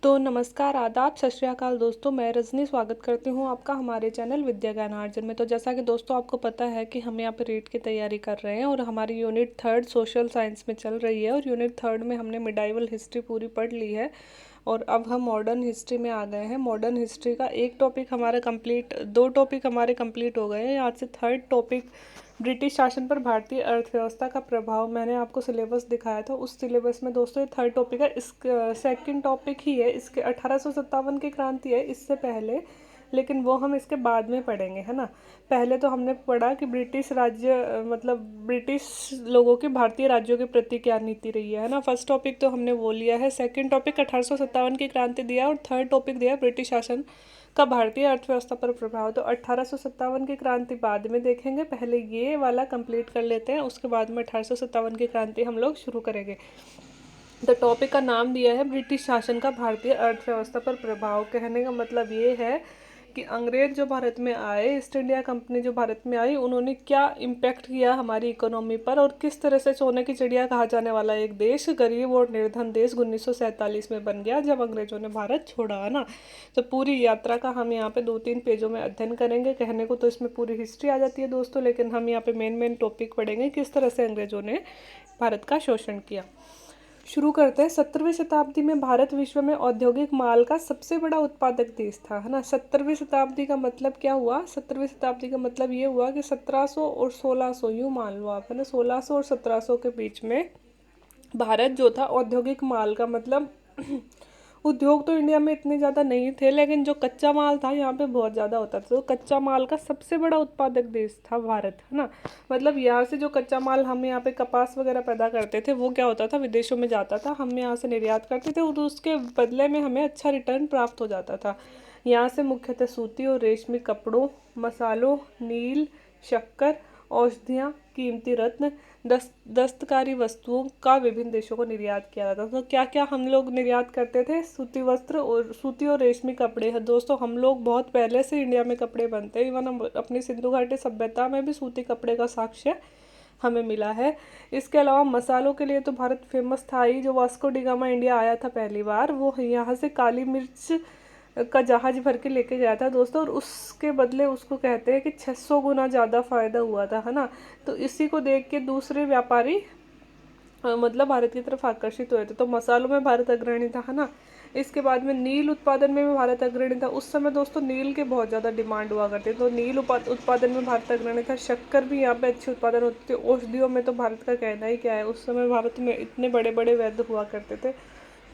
तो नमस्कार, आदाब, सत श्री अकाल दोस्तों। मैं रजनी स्वागत करती हूँ आपका हमारे चैनल विद्या ज्ञानार्जन में। तो जैसा कि दोस्तों आपको पता है कि हम यहाँ पे रीट की तैयारी कर रहे हैं और हमारी यूनिट थर्ड सोशल साइंस में चल रही है और यूनिट थर्ड में हमने मिडाइवल हिस्ट्री पूरी पढ़ ली है और अब हम मॉडर्न हिस्ट्री में आ गए हैं। मॉडर्न हिस्ट्री का एक टॉपिक हमारा कंप्लीट, दो टॉपिक हमारे कंप्लीट हो गए हैं। आज से थर्ड टॉपिक ब्रिटिश शासन पर भारतीय अर्थव्यवस्था का प्रभाव। मैंने आपको सिलेबस दिखाया था, उस सिलेबस में दोस्तों ये थर्ड टॉपिक है। इस सेकंड टॉपिक ही है, इसके 1857 की क्रांति है इससे पहले, लेकिन वो हम इसके बाद में पढ़ेंगे, है ना। पहले तो हमने पढ़ा कि ब्रिटिश राज्य मतलब ब्रिटिश लोगों की भारतीय राज्यों के प्रति क्या नीति रही है ना। फर्स्ट टॉपिक तो हमने वो लिया है। सेकंड टॉपिक 1857 की क्रांति दिया और थर्ड टॉपिक दिया ब्रिटिश शासन का भारतीय अर्थव्यवस्था पर प्रभाव। तो 1857 की क्रांति बाद में देखेंगे, पहले ये वाला कंप्लीट कर लेते हैं, उसके बाद में 1857 की क्रांति हम लोग शुरू करेंगे। तो टॉपिक का नाम दिया है ब्रिटिश शासन का भारतीय अर्थव्यवस्था पर प्रभाव। कहने का मतलब ये है कि अंग्रेज जो भारत में आए, ईस्ट इंडिया कंपनी जो भारत में आई, उन्होंने क्या इम्पैक्ट किया हमारी इकोनॉमी पर और किस तरह से सोने की चिड़िया कहा जाने वाला एक देश, गरीब और निर्धन देश 1947 में बन गया जब अंग्रेजों ने भारत छोड़ा, है ना। तो पूरी यात्रा का हम यहाँ पे 2-3 पेजों में अध्ययन करेंगे। कहने को तो इसमें पूरी हिस्ट्री आ जाती है दोस्तों, लेकिन हम यहाँ पे मेन टॉपिक पढ़ेंगे किस तरह से अंग्रेजों ने भारत का शोषण किया। शुरू करते हैं। 17वीं शताब्दी में भारत विश्व में औद्योगिक माल का सबसे बड़ा उत्पादक देश था, है ना। 17वीं शताब्दी का मतलब क्या हुआ? 17वीं शताब्दी का मतलब ये हुआ कि 1700 और 1600, यूँ मान लो आप, है ना, 1600 और 1700 के बीच में भारत जो था औद्योगिक माल का मतलब उद्योग तो इंडिया में इतने ज़्यादा नहीं थे, लेकिन जो कच्चा माल था यहाँ पे बहुत ज़्यादा होता था। तो कच्चा माल का सबसे बड़ा उत्पादक देश था भारत, है ना। मतलब यहाँ से जो कच्चा माल हम यहाँ पे कपास वगैरह पैदा करते थे वो क्या होता था, विदेशों में जाता था, हम यहाँ से निर्यात करते थे और उसके बदले में हमें अच्छा रिटर्न प्राप्त हो जाता था। यहाँ से मुख्यतः सूती और रेशमी कपड़ों, मसालों, नील, शक्कर, औषधियाँ, कीमती रत्न, दस्तकारी वस्तुओं का विभिन्न देशों को निर्यात किया जाता था। तो क्या क्या हम लोग निर्यात करते थे? सूती वस्त्र और सूती और रेशमी कपड़े हैं दोस्तों। हम लोग बहुत पहले से इंडिया में कपड़े बनते हैं, इवन अपनी सिंधु घाटी सभ्यता में भी सूती कपड़े का साक्ष्य हमें मिला है। इसके अलावा मसालों के लिए तो भारत फेमस था ही। जो वास्को डिगामा इंडिया आया था पहली बार, वो यहाँ से काली मिर्च का जहाज भर के लेके गया था दोस्तों, और उसके बदले उसको कहते हैं कि 600 गुना ज़्यादा फायदा हुआ था, है ना। तो इसी को देख के दूसरे व्यापारी मतलब भारत की तरफ आकर्षित हुए थे। तो मसालों में भारत अग्रणी था, है ना। इसके बाद में नील उत्पादन में भी भारत अग्रणी था। उस समय दोस्तों नील के बहुत ज़्यादा डिमांड हुआ करते, तो नील उत्पादन में भारत अग्रणी था। शक्कर भी यहाँ पे अच्छी उत्पादन होती थी। औषधियों में तो भारत का कहना ही क्या है, उस समय भारत में इतने बड़े बड़े वैद्य हुआ करते थे।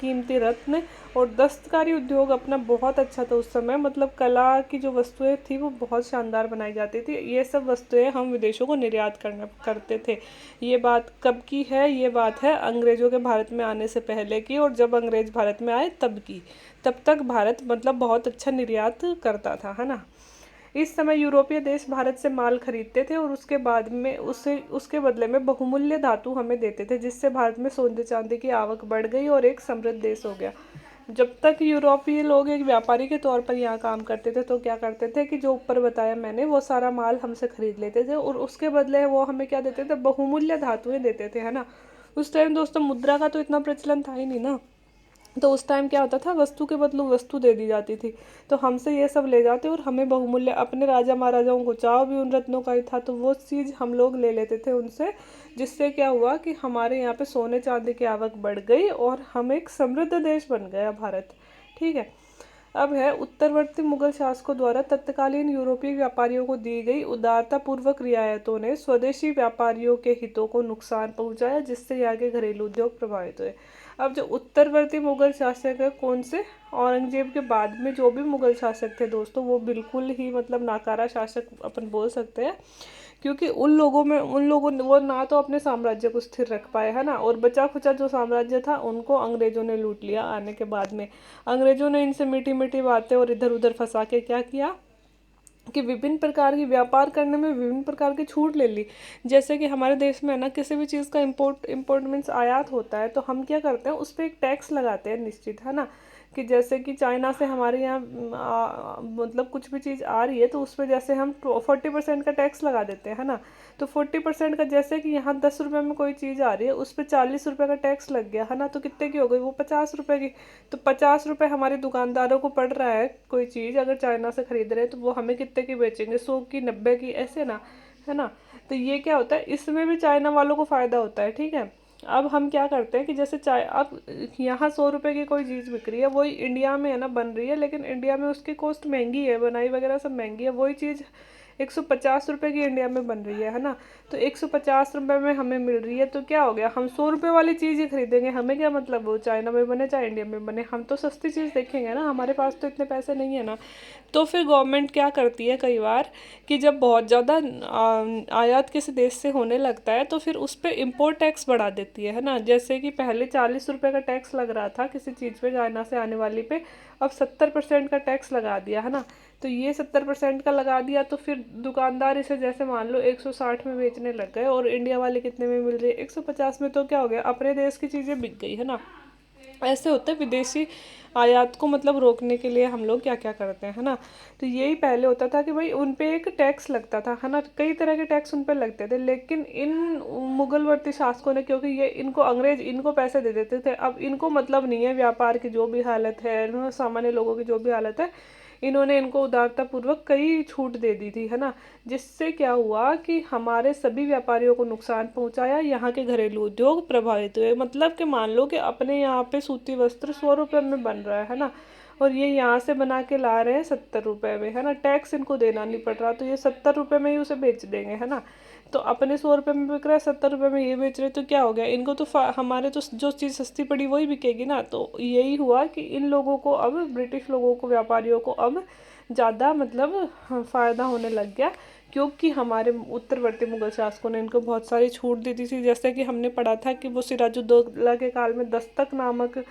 कीमती रत्न और दस्तकारी उद्योग अपना बहुत अच्छा था उस समय। मतलब कला की जो वस्तुएं थी वो बहुत शानदार बनाई जाती थी। ये सब वस्तुएं हम विदेशों को निर्यात करते थे। ये बात कब की है? ये बात है अंग्रेजों के भारत में आने से पहले की, और जब अंग्रेज भारत में आए तब की। तब तक भारत मतलब बहुत अच्छा निर्यात करता था, है ना। इस समय यूरोपीय देश भारत से माल खरीदते थे और उसके बाद में उसके बदले में बहुमूल्य धातु हमें देते थे, जिससे भारत में सोने चांदी की आवक बढ़ गई और एक समृद्ध देश हो गया। जब तक यूरोपीय लोग एक व्यापारी के तौर पर यहाँ काम करते थे तो क्या करते थे कि जो ऊपर बताया मैंने वो सारा माल हमसे खरीद लेते थे और उसके बदले वो हमें क्या देते थे? बहुमूल्य धातुएं देते थे, है ना। उस टाइम दोस्तों मुद्रा का तो इतना प्रचलन था ही नहीं ना। तो उस टाइम क्या होता था, वस्तु के बदले वस्तु दे दी जाती थी। तो हमसे ये सब ले जाते और हमें बहुमूल्य, अपने राजा महाराजाओं को चाव भी उन रत्नों का ही था, तो वो चीज़ हम लोग ले लेते थे उनसे। जिससे क्या हुआ कि हमारे यहाँ पे सोने चांदी की आवक बढ़ गई और हम एक समृद्ध देश बन गया भारत। ठीक है। अब है उत्तरवर्ती मुगल शासकों द्वारा तत्कालीन यूरोपीय व्यापारियों को दी गई उदारतापूर्वक रियायतों ने स्वदेशी व्यापारियों के हितों को नुकसान पहुंचाया, जिससे यहाँ के घरेलू उद्योग प्रभावित हुए। अब जो उत्तरवर्ती मुगल शासक है, कौन से? औरंगजेब के बाद में जो भी मुगल शासक थे दोस्तों, वो बिल्कुल ही मतलब नाकारा शासक अपन बोल सकते हैं, क्योंकि उन लोगों ने वो ना तो अपने साम्राज्य को स्थिर रख पाए, है ना, और बचा खुचा जो साम्राज्य था उनको अंग्रेजों ने लूट लिया। आने के बाद में अंग्रेजों ने इनसे मीठी मीठी बातें और इधर उधर फंसा के क्या किया कि विभिन्न प्रकार की व्यापार करने में विभिन्न प्रकार की छूट ले ली। जैसे कि हमारे देश में है ना, किसी भी चीज़ का इम्पोर्ट मीन्स आयात होता है, तो हम क्या करते हैं, उस पर एक टैक्स लगाते हैं निश्चित, है ना। कि जैसे कि चाइना से हमारे यहाँ मतलब कुछ भी चीज़ आ रही है तो उस पर जैसे हम 40% का टैक्स लगा देते हैं, है ना। तो 40% का, जैसे कि यहाँ 10 रुपये में कोई चीज़ आ रही है, उस पर 40 रुपये का टैक्स लग गया है ना, तो कितने की हो गई वो 50 रुपये की। तो 50 रुपये हमारे दुकानदारों को पड़ रहा है कोई चीज़ अगर चाइना से खरीद रहे हैं, तो वो हमें कितने की बेचेंगे, 100 की, 90 की, ऐसे ना, है ना। तो ये क्या होता है, इसमें भी चाइना वालों को फ़ायदा होता है, ठीक है। अब हम क्या करते हैं कि जैसे चाय, अब यहाँ 100 रुपये की कोई चीज़ बिक रही है, वही इंडिया में है ना बन रही है, लेकिन इंडिया में उसकी कॉस्ट महंगी है, बनाई वगैरह सब महंगी है, वही चीज़ 150 रुपये की इंडिया में बन रही है ना। तो 150 रुपये में हमें मिल रही है, तो क्या हो गया, हम 100 रुपये वाली चीज़ ही खरीदेंगे, हमें क्या मतलब वो चाइना में बने चाहे इंडिया में बने, हम तो सस्ती चीज़ देखेंगे ना, हमारे पास तो इतने पैसे नहीं है ना। तो फिर गवर्नमेंट क्या करती है कई बार कि जब बहुत ज़्यादा आयात किसी देश से होने लगता है, तो फिर उस पर इम्पोर्ट टैक्स बढ़ा देती है ना। जैसे कि पहले 40 रुपये का टैक्स लग रहा था किसी चीज़ पे चाइना से आने वाली पे, अब 70% का टैक्स लगा दिया है ना। तो ये 70% का लगा दिया, तो फिर दुकानदार इसे जैसे मान लो 160 में बेचने लग गए, और इंडिया वाले कितने में मिल रही है, 150 में। तो क्या हो गया, अपने देश की चीज़ें बिक गई है ना। ऐसे होता है विदेशी आयात को मतलब रोकने के लिए हम लोग क्या क्या करते हैं, है ना। तो यही पहले होता था कि भाई उन पे एक टैक्स लगता था, है ना, कई तरह के टैक्स उन पे लगते थे, लेकिन इन मुगलवर्ती शासकों ने, क्योंकि ये इनको अंग्रेज इनको पैसे दे देते थे, अब इनको मतलब नहीं है व्यापार की जो भी हालत है, सामान्य लोगों की जो भी हालत है, इन्होंने इनको उदारता पूर्वक कई छूट दे दी थी, है ना। जिससे क्या हुआ कि हमारे सभी व्यापारियों को नुकसान पहुंचाया, यहाँ के घरेलू उद्योग प्रभावित हुए। मतलब कि मान लो कि अपने यहाँ पे सूती वस्त्र 100 रुपये में बन रहा है ना, और ये यहाँ से बना के ला रहे हैं 70 रुपये में, है ना, टैक्स इनको देना नहीं पड़ रहा, तो ये 70 रुपये में ही उसे बेच देंगे, है ना। तो अपने 100 रुपये में बिक रहा है, 70 रुपये में ये बेच रहे, तो क्या हो गया, इनको तो हमारे तो जो चीज़ सस्ती पड़ी वही बिकेगी ना। तो यही हुआ कि इन लोगों को, अब ब्रिटिश लोगों को, व्यापारियों को अब ज़्यादा मतलब फ़ायदा होने लग गया, क्योंकि हमारे उत्तरवर्ती मुगल शासकों ने इनको बहुत सारी छूट दी थी। जैसे कि हमने पढ़ा था कि वो सिराजुद्दौला के काल में दस्तक नामक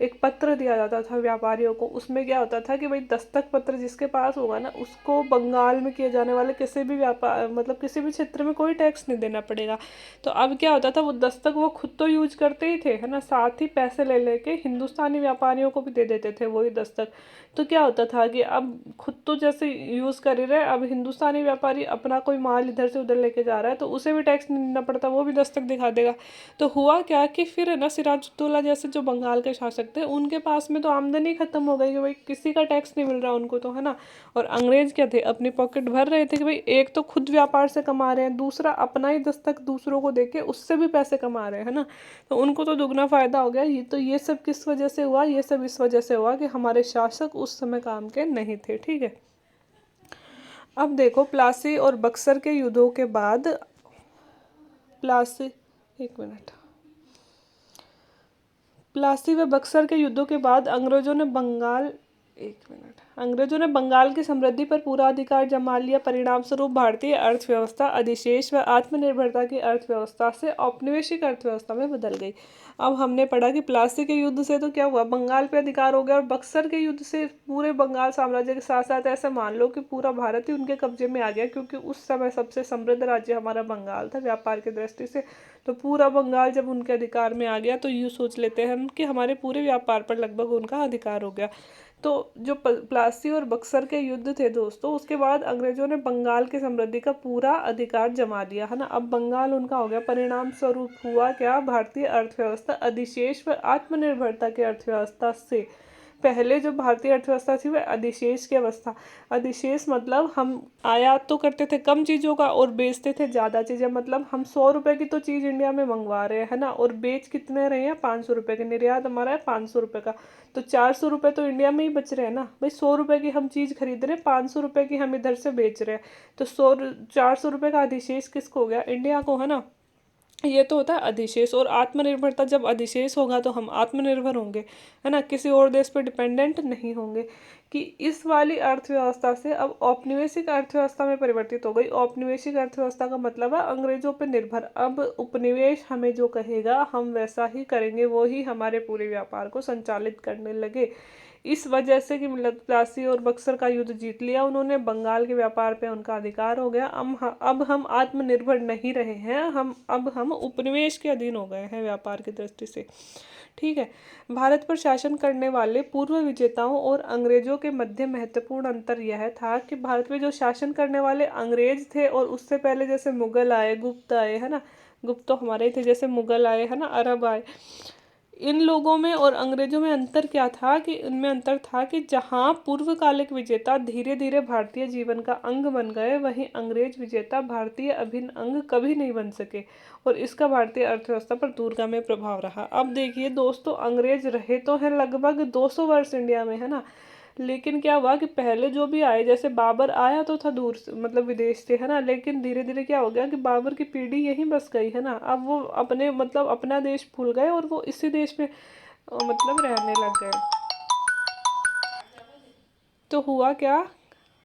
एक पत्र दिया जाता था व्यापारियों को। उसमें क्या होता था कि भाई दस्तक पत्र जिसके पास होगा ना, उसको बंगाल में किए जाने वाले किसी भी व्यापार मतलब किसी भी क्षेत्र में कोई टैक्स नहीं देना पड़ेगा। तो अब क्या होता था, वो दस्तक वो खुद तो यूज करते ही थे, है ना, साथ ही पैसे ले लेके हिंदुस्तानी व्यापारियों को भी दे देते थे वही दस्तक। तो क्या होता था कि अब खुद तो जैसे यूज़ कर ही रहे, अब हिंदुस्तानी व्यापारी अपना कोई माल इधर से उधर लेके जा रहा है, तो उसे भी टैक्स नहीं देना पड़ता, वो भी दस्तक दिखा देगा। तो हुआ क्या कि फिर है ना, सिराजुद्दौला जैसे जो बंगाल के शासक थे, उनके पास में तो आमदनी खत्म हो गई कि भाई किसी का टैक्स नहीं मिल रहा उनको, तो है ना। और अंग्रेज क्या थे, अपनी पॉकेट भर रहे थे कि भाई एक तो खुद व्यापार से कमा रहे हैं, दूसरा अपना ही दस्तक दूसरों को देके उससे भी पैसे कमा रहे हैं, है ना। तो उनको तो दुगना फायदा हो गया। ये तो ये सब किस वजह से हुआ, ये सब इस वजह से हुआ कि हमारे शासक उस समय काम के नहीं थे, ठीक है। अब देखो, प्लासी और बक्सर के युद्धों के बाद, प्लासी, एक मिनट, प्लासी व बक्सर के युद्धों के बाद अंग्रेजों ने बंगाल, एक मिनट, अंग्रेजों ने बंगाल की समृद्धि पर पूरा अधिकार जमा लिया। परिणाम स्वरूप भारतीय अर्थव्यवस्था अधिशेष व आत्मनिर्भरता की अर्थव्यवस्था से औपनिवेशिक अर्थव्यवस्था में बदल गई। अब हमने पढ़ा कि प्लासी के युद्ध से तो क्या हुआ, बंगाल पे अधिकार हो गया, और बक्सर के युद्ध से पूरे बंगाल साम्राज्य के साथ साथ ऐसे मान लो कि पूरा भारत ही उनके कब्जे में आ गया, क्योंकि उस समय सबसे समृद्ध राज्य हमारा बंगाल था व्यापार की दृष्टि से। तो पूरा बंगाल जब उनके अधिकार में आ गया, तो यूँ सोच लेते हैं हम कि हमारे पूरे व्यापार पर लगभग उनका अधिकार हो गया। तो जो प्लासी और बक्सर के युद्ध थे दोस्तों, उसके बाद अंग्रेजों ने बंगाल की समृद्धि का पूरा अधिकार जमा लिया, है ना। अब बंगाल उनका हो गया। परिणाम स्वरूप हुआ क्या, भारतीय अर्थव्यवस्था अधिशेष व आत्मनिर्भरता की अर्थव्यवस्था से, पहले जो भारतीय अर्थव्यवस्था थी वह अधिशेष की अवस्था, अधिशेष मतलब हम आयात तो करते थे कम चीज़ों का और बेचते थे ज़्यादा चीज़ें। मतलब हम 100 रुपये की तो चीज़ इंडिया में मंगवा रहे हैं, है ना, और बेच कितने रहे हैं, 500 रुपये के। निर्यात हमारा है 500 रुपये का, तो 400 रुपये तो इंडिया में ही बच रहे हैं ना भाई। 100 रुपये की हम चीज़ खरीद रहे हैं, 500 रुपये की हम इधर से बेच रहे हैं, तो 400 रुपये का अधिशेष किसको हो गया, इंडिया को, है ना। ये तो होता है अधिशेष। और आत्मनिर्भरता, जब अधिशेष होगा तो हम आत्मनिर्भर होंगे, है ना, किसी और देश पर डिपेंडेंट नहीं होंगे। कि इस वाली अर्थव्यवस्था से अब औपनिवेशिक अर्थव्यवस्था में परिवर्तित हो गई। औपनिवेशिक अर्थव्यवस्था का मतलब है अंग्रेजों पर निर्भर। अब उपनिवेश हमें जो कहेगा हम वैसा ही करेंगे, वो ही हमारे पूरे व्यापार को संचालित करने लगे। इस वजह से कि मतलब प्लासी और बक्सर का युद्ध जीत लिया उन्होंने, बंगाल के व्यापार पे उनका अधिकार हो गया। अब हम आत्मनिर्भर नहीं रहे हैं, अब हम उपनिवेश के अधीन हो गए हैं व्यापार की दृष्टि से, ठीक है। भारत पर शासन करने वाले पूर्व विजेताओं और अंग्रेजों के मध्य महत्वपूर्ण अंतर यह था कि भारत में जो शासन करने वाले अंग्रेज थे और उससे पहले जैसे मुगल आए, गुप्त आए, है ना, गुप्त तो हमारे ही थे, जैसे मुगल आए, है ना, अरब आए, इन लोगों में और अंग्रेजों में अंतर क्या था कि इनमें अंतर था कि जहां पूर्वकालिक विजेता धीरे धीरे भारतीय जीवन का अंग बन गए, वहीं अंग्रेज विजेता भारतीय अभिन्न अंग कभी नहीं बन सके और इसका भारतीय अर्थव्यवस्था पर दूरगामी प्रभाव रहा। अब देखिए दोस्तों, अंग्रेज रहे तो हैं लगभग 200 वर्ष इंडिया में, है ना, लेकिन क्या हुआ कि पहले जो भी आए, जैसे बाबर आया तो था दूर से, मतलब विदेश से, है ना, लेकिन धीरे धीरे क्या हो गया कि बाबर की पीढ़ी यहीं बस गई, है ना, अब वो अपने मतलब अपना देश भूल गए और वो इसी देश में मतलब रहने लग गए। तो हुआ क्या